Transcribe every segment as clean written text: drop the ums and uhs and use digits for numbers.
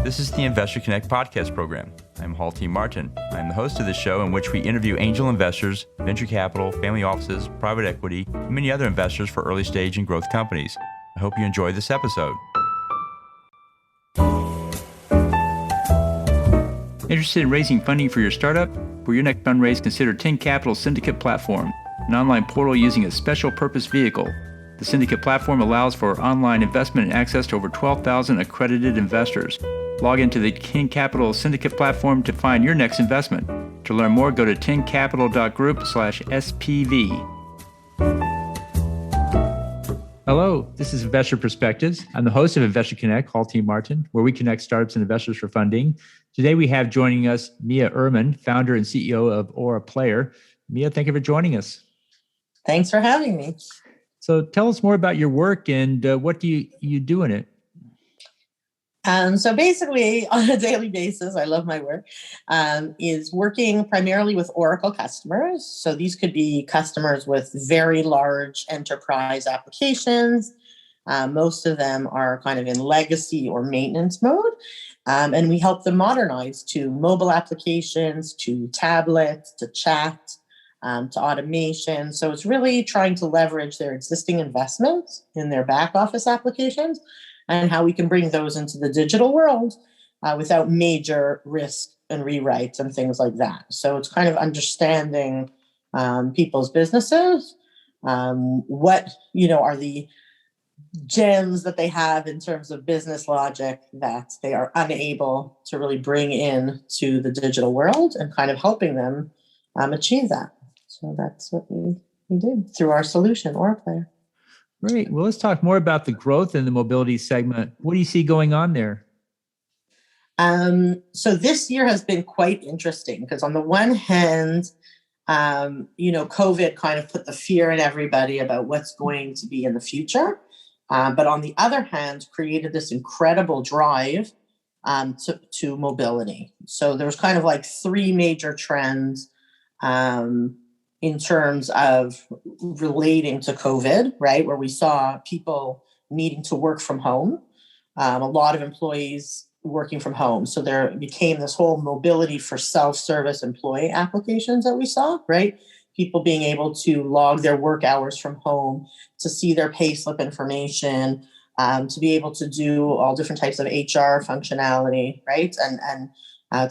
This is the Investor Connect podcast program. I'm Hall T. Martin. I'm the host of this show in which we interview angel investors, venture capital, family offices, private equity, and many other investors for early stage and growth companies. I hope you enjoy this episode. Interested in raising funding for your startup? For your next fundraise, consider 10 Capital Syndicate Platform, an online portal using a special purpose vehicle. The Syndicate platform allows for online investment and access to over 12,000 accredited investors. Log into the 10 Capital Syndicate platform to find your next investment. To learn more, go to 10capital.group/SPV. Hello, this is Investor Perspectives. I'm the host of Investor Connect, Hall T. Martin, where we connect startups and investors for funding. Today we have joining us Mia Urman, founder and CEO of AuraPlayer. Mia, thank you for joining us. Thanks for having me. So tell us more about your work and what do you do in it? So basically, on a daily basis, I love my work, is working primarily with Oracle customers. So these could be customers with very large enterprise applications. Most of them are kind of in legacy or maintenance mode. And we help them modernize to mobile applications, to tablets, to chat, to automation. So it's really trying to leverage their existing investments in their back office applications and how we can bring those into the digital world without major risk and rewrites and things like that. So it's kind of understanding people's businesses, what are the gems that they have in terms of business logic that they are unable to really bring in to the digital world, and kind of helping them achieve that. So that's what we do through our solution, AuraPlayer. Great. Well, let's talk more about the growth in the mobility segment. What do you see going on there? So this year has been quite interesting because on the one hand, COVID kind of put the fear in everybody about what's going to be in the future. But on the other hand, created this incredible drive to mobility. So there's kind of like three major trends in terms of relating to COVID, right? Where we saw people needing to work from home, a lot of employees working from home. So there became this whole mobility for self-service employee applications that we saw, right? People being able to log their work hours from home, to see their payslip information, to be able to do all different types of HR functionality, right? And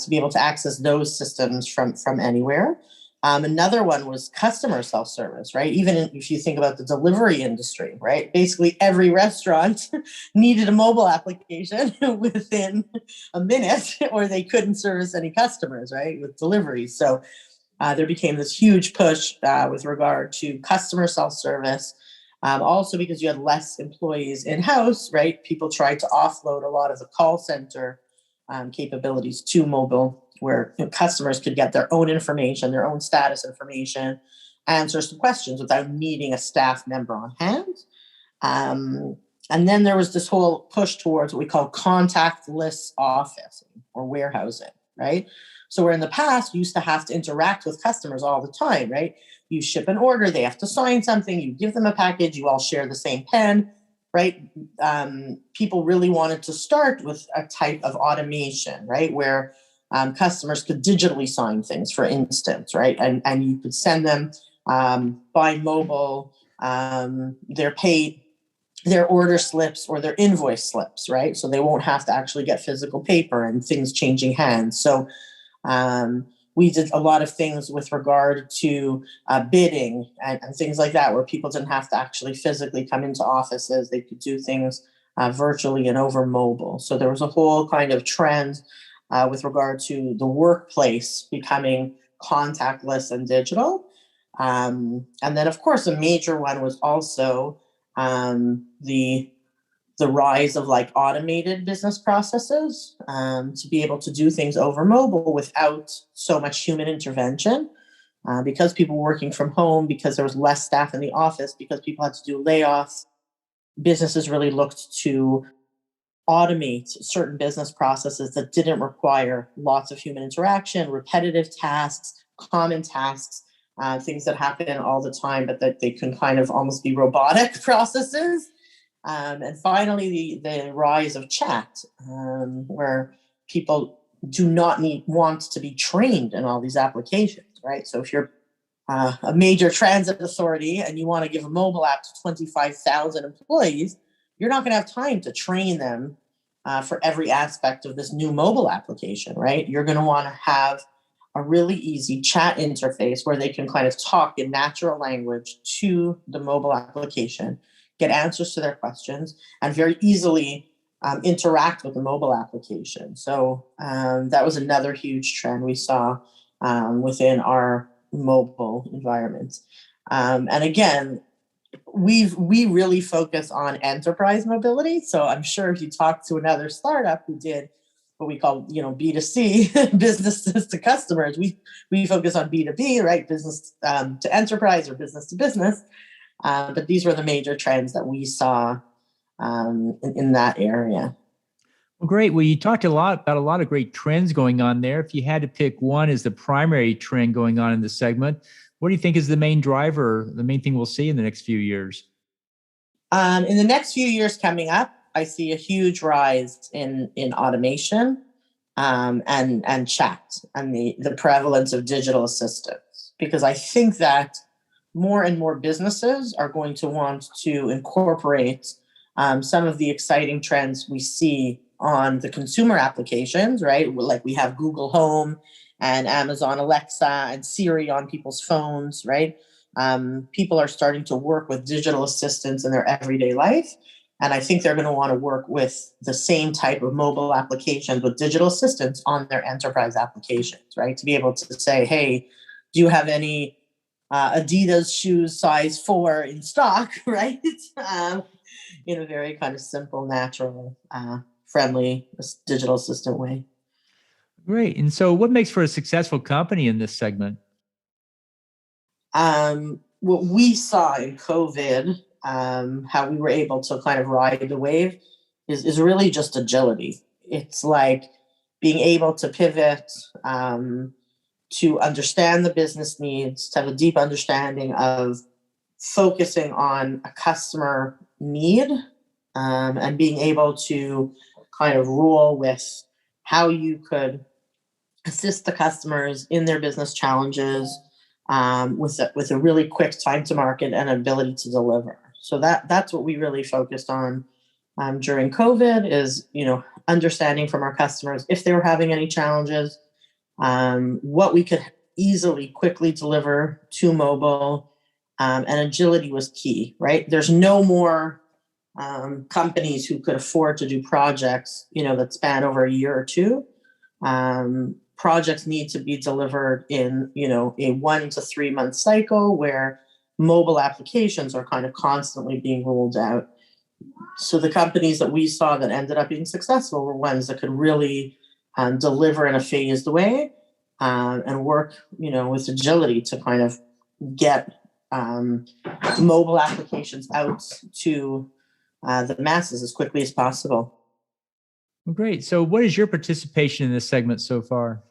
to be able to access those systems from anywhere. Another one was customer self-service, right? Even if you think about the delivery industry, right? Basically every restaurant needed a mobile application within a minute or they couldn't service any customers, right? With delivery. So there became this huge push with regard to customer self-service. Also because you had less employees in-house, right? People tried to offload a lot of the call center capabilities to mobile, where customers could get their own information, their own status information, answers to questions without needing a staff member on hand. And then there was this whole push towards what we call contactless office or warehousing, right? So where in the past, you used to have to interact with customers all the time, right? You ship an order, they have to sign something, you give them a package, you all share the same pen, right? People really wanted to start with a type of automation, right? Where customers could digitally sign things, for instance, right? And you could send them by mobile their order slips or their invoice slips, right? So they won't have to actually get physical paper and things changing hands. So we did a lot of things with regard to bidding and things like that, where people didn't have to actually physically come into offices. They could do things virtually and over mobile. So there was a whole kind of trend with regard to the workplace becoming contactless and digital. And then, of course, a major one was also the rise of like automated business processes to be able to do things over mobile without so much human intervention. Because people were working from home, because there was less staff in the office, because people had to do layoffs, businesses really looked to automate certain business processes that didn't require lots of human interaction, repetitive tasks, common tasks, things that happen all the time, but that they can kind of almost be robotic processes. And finally, the rise of chat, where people do not want to be trained in all these applications, right? So if you're a major transit authority and you want to give a mobile app to 25,000 employees, you're not going to have time to train them for every aspect of this new mobile application, right? You're going to want to have a really easy chat interface where they can kind of talk in natural language to the mobile application, get answers to their questions, and very easily interact with the mobile application. So that was another huge trend we saw within our mobile environments. And again, we really focus on enterprise mobility. So I'm sure if you talk to another startup who did what we call, B2C, businesses to customers, we focus on B2B, right? Business to enterprise or business to business. But these were the major trends that we saw in that area. Well, great. Well, you talked a lot about a lot of great trends going on there. If you had to pick one as the primary trend going on in this segment, what do you think is the main driver, the main thing we'll see in the next few years? In the next few years coming up, I see a huge rise in automation and chat and the prevalence of digital assistants, because I think that more and more businesses are going to want to incorporate some of the exciting trends we see on the consumer applications, right? Like we have Google Home and Amazon Alexa and Siri on people's phones, right? People are starting to work with digital assistants in their everyday life. And I think they're going to want to work with the same type of mobile applications with digital assistants on their enterprise applications, right? To be able to say, hey, do you have any Adidas shoes size 4 in stock, right? In a very kind of simple, natural, friendly digital assistant way. Great. And so what makes for a successful company in this segment? What we saw in COVID, how we were able to kind of ride the wave is really just agility. It's like being able to pivot, to understand the business needs, to have a deep understanding of focusing on a customer need, and being able to kind of rule with how you could assist the customers in their business challenges, with a really quick time to market and ability to deliver. So that's what we really focused on during COVID is, understanding from our customers if they were having any challenges, what we could easily, quickly deliver to mobile, and agility was key, right? There's no more companies who could afford to do projects, that span over a year or two. Projects need to be delivered in, a 1 to 3 month cycle where mobile applications are kind of constantly being rolled out. So the companies that we saw that ended up being successful were ones that could really deliver in a phased way, and work, with agility to kind of get mobile applications out to the masses as quickly as possible. Well, great. So what is your participation in this segment so far?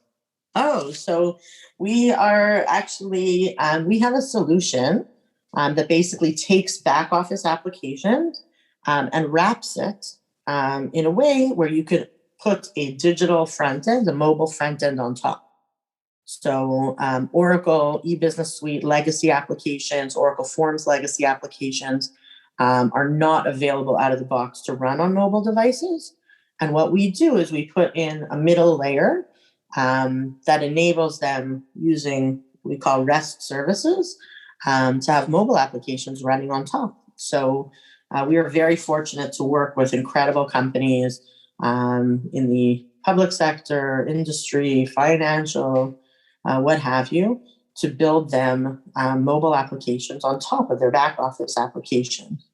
Oh, so we are actually, we have a solution that basically takes back office applications and wraps it in a way where you could put a digital front end, a mobile front end on top. So Oracle eBusiness Suite legacy applications, Oracle Forms legacy applications are not available out of the box to run on mobile devices. And what we do is we put in a middle layer that enables them using what we call REST services to have mobile applications running on top. So we are very fortunate to work with incredible companies in the public sector, industry, financial, what have you, to build them mobile applications on top of their back office applications.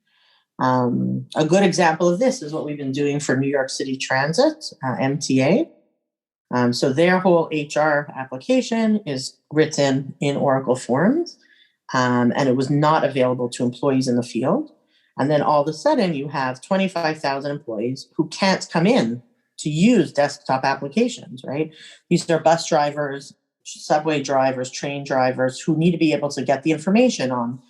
A good example of this is what we've been doing for New York City Transit, MTA. So their whole HR application is written in Oracle Forms, and it was not available to employees in the field. And then all of a sudden, you have 25,000 employees who can't come in to use desktop applications, right? These are bus drivers, subway drivers, train drivers who need to be able to get the information on,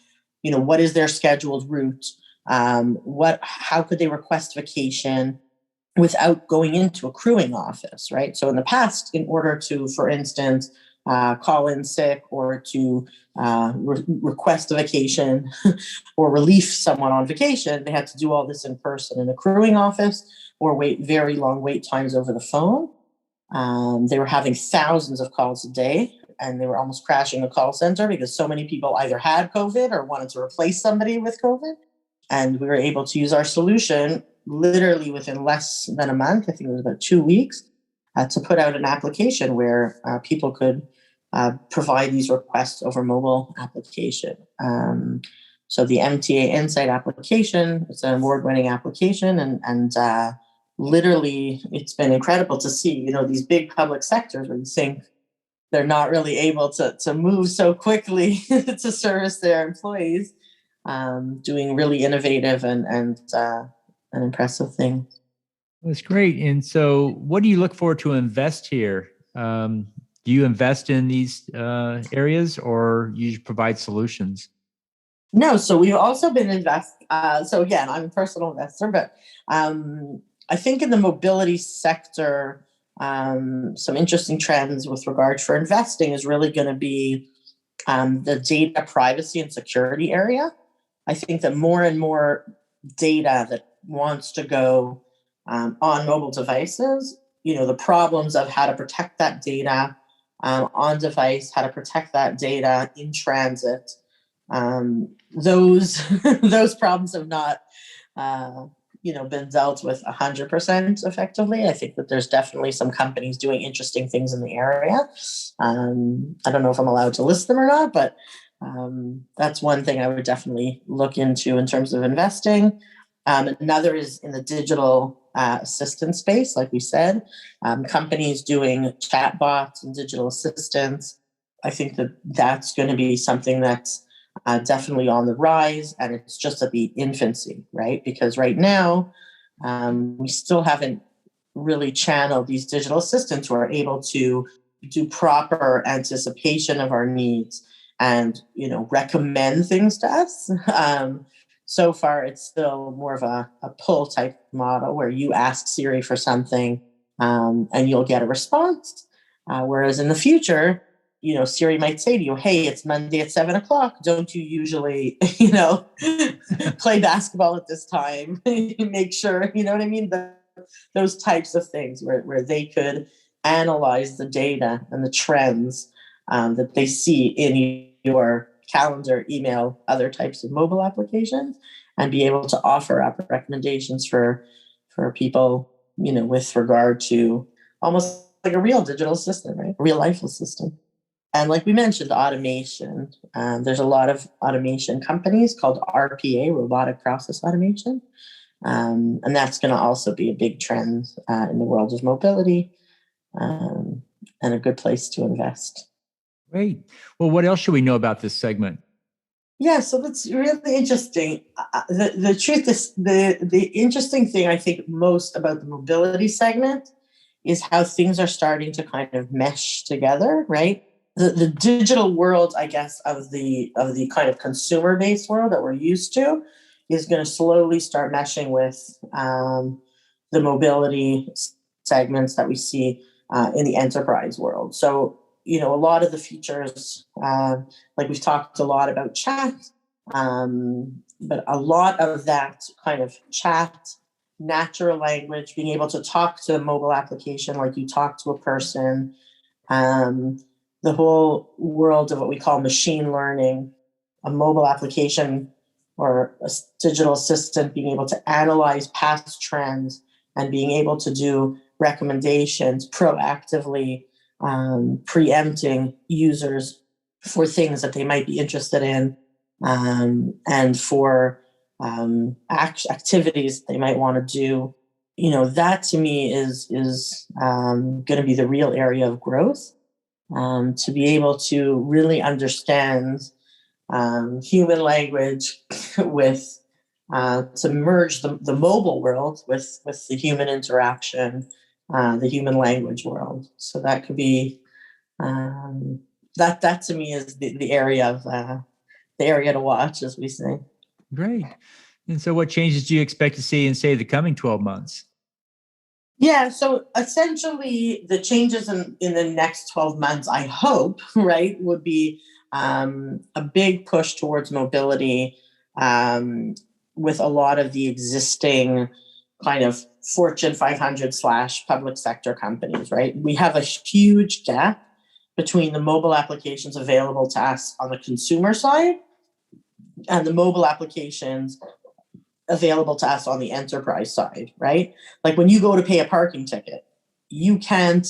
what is their scheduled route, how could they request vacation, without going into a crewing office, right? So in the past, in order to, for instance, call in sick or to request a vacation or relief someone on vacation, they had to do all this in person in a crewing office or wait very long wait times over the phone. They were having thousands of calls a day, and they were almost crashing the call center because so many people either had COVID or wanted to replace somebody with COVID. And we were able to use our solution literally within less than a month. I think it was about 2 weeks, to put out an application where people could provide these requests over mobile application. So the MTA Insight application, it's an award-winning application, and literally it's been incredible to see, these big public sectors where you think they're not really able to move so quickly to service their employees, doing really innovative and impressive things. That's great. And so, what do you look for to invest here? Do you invest in these areas, or you just provide solutions? No, so we've also been so again, I'm a personal investor, but I think in the mobility sector, some interesting trends with regard for investing is really going to be the data privacy and security area. I think that more and more data that wants to go on mobile devices, the problems of how to protect that data on device, how to protect that data in transit. Those those problems have not been dealt with 100% effectively. I think that there's definitely some companies doing interesting things in the area. I don't know if I'm allowed to list them or not, but that's one thing I would definitely look into in terms of investing. Another is in the digital assistant space, like we said, companies doing chatbots and digital assistants. I think that that's going to be something that's definitely on the rise, and it's just at the infancy, right? Because right now, we still haven't really channeled these digital assistants who are able to do proper anticipation of our needs and recommend things to us. So far, it's still more of a pull type model where you ask Siri for something and you'll get a response. Whereas in the future, Siri might say to you, "Hey, it's Monday at 7:00. Don't you usually, play basketball at this time?" Make sure, you know what I mean? Those types of things where they could analyze the data and the trends that they see in your calendar, email, other types of mobile applications, and be able to offer up recommendations for people, with regard to almost like a real digital assistant, right? A real life assistant. And like we mentioned, automation. There's a lot of automation companies called RPA, robotic process automation. And that's going to also be a big trend in the world of mobility, and a good place to invest. Great. Well, what else should we know about this segment? Yeah, so that's really interesting. The truth is, the interesting thing I think most about the mobility segment is how things are starting to kind of mesh together, right? The digital world, I guess, of the kind of consumer based world that we're used to is going to slowly start meshing with the mobility segments that we see in the enterprise world. So, a lot of the features, like we've talked a lot about chat, but a lot of that kind of chat, natural language, being able to talk to a mobile application like you talk to a person, the whole world of what we call machine learning, a mobile application or a digital assistant being able to analyze past trends and being able to do recommendations proactively, preempting users for things that they might be interested in, and for activities they might want to do. That to me is going to be the real area of growth, to be able to really understand human language with to merge the mobile world with the human interaction, the human language world. So that could be that to me is the area of the area to watch, as we say. Great. And so, what changes do you expect to see in, say, the coming 12 months? Yeah, so essentially the changes in the next 12 months, I hope, right, would be a big push towards mobility, um, with a lot of the existing kind of Fortune 500 slash public sector companies, right? We have a huge gap between the mobile applications available to us on the consumer side and the mobile applications available to us on the enterprise side, right? Like when you go to pay a parking ticket, you can't,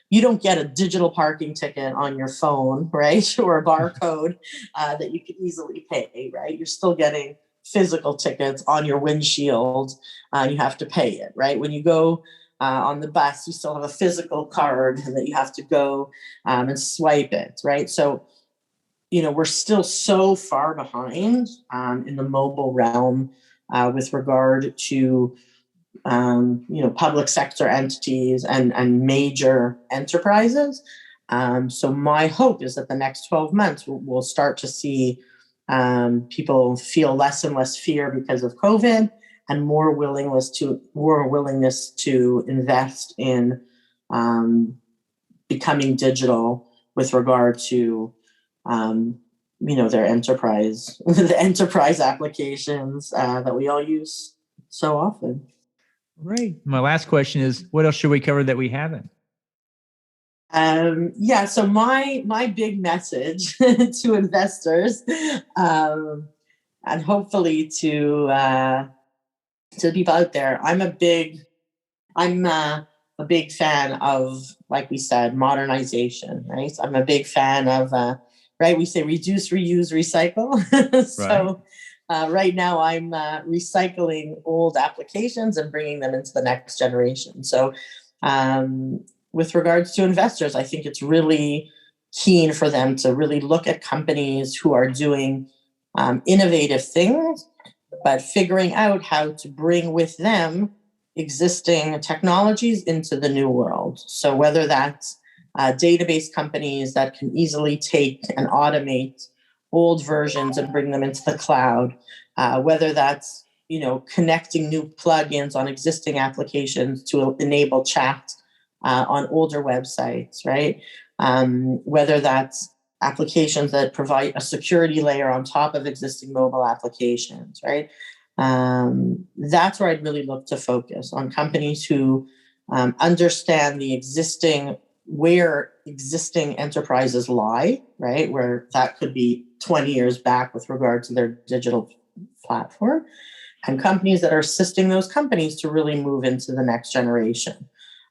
you don't get a digital parking ticket on your phone, right? Or a barcode that you can easily pay, right? You're still getting physical tickets on your windshield, and you have to pay it, right? When you go on the bus, you still have a physical card that you have to go and swipe it, right? So, we're still so far behind in the mobile realm with regard to public sector entities and major enterprises. So my hope is that the next 12 months we'll start to see people feel less and less fear because of COVID, and more willingness to invest in becoming digital with regard to their enterprise, the enterprise applications that we all use so often. Great. My last question is, what else should we cover that we haven't? So my big message to investors, and hopefully to people out there, I'm a big fan of, like we said, modernization, right? So I'm a big fan of, right, we say reduce, reuse, recycle. So right now I'm recycling old applications and bringing them into the next generation. So with regards to investors, I think it's really keen for them to really look at companies who are doing innovative things, but figuring out how to bring with them existing technologies into the new world. So whether that's database companies that can easily take and automate old versions and bring them into the cloud, whether that's connecting new plugins on existing applications to enable chat on older websites, right? Whether that's applications that provide a security layer on top of existing mobile applications, right? That's where I'd really look to focus on companies who understand where existing enterprises lie, right? Where that could be 20 years back with regard to their digital platform, and companies that are assisting those companies to really move into the next generation.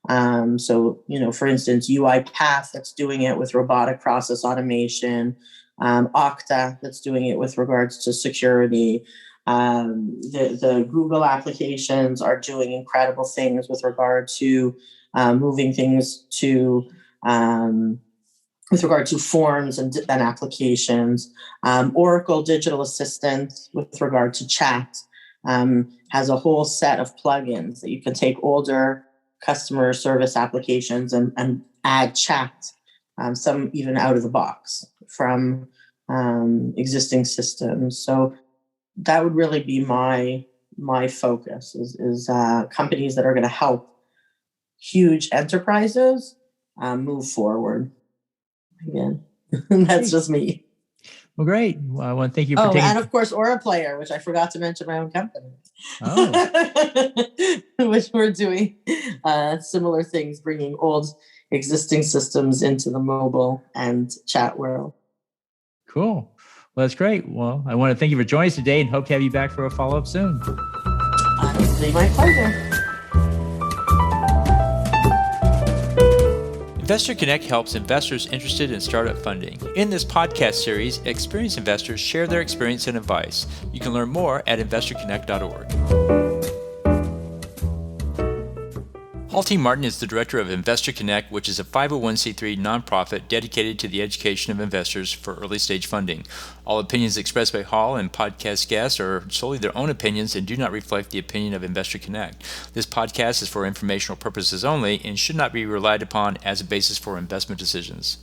For instance, UiPath, that's doing it with robotic process automation, Okta, that's doing it with regards to security. The Google applications are doing incredible things with regard to moving things to with regard to forms and applications. Oracle Digital Assistant with regard to chat has a whole set of plugins that you can take older customer service applications and add chat, some even out of the box from existing systems. So that would really be my focus is companies that are going to help huge enterprises move forward. Again, that's just me. Well, great. Well, I want to thank you for taking. And of course, AuraPlayer, which I forgot to mention my own company. Oh. Which we're doing similar things, bringing old existing systems into the mobile and chat world. Cool. Well, that's great. Well, I want to thank you for joining us today and hope to have you back for a follow-up soon. It's my pleasure. Investor Connect helps investors interested in startup funding. In this podcast series, experienced investors share their experience and advice. You can learn more at investorconnect.org. Paul T. Martin is the director of Investor Connect, which is a 501c3 nonprofit dedicated to the education of investors for early-stage funding. All opinions expressed by Hall and podcast guests are solely their own opinions and do not reflect the opinion of Investor Connect. This podcast is for informational purposes only and should not be relied upon as a basis for investment decisions.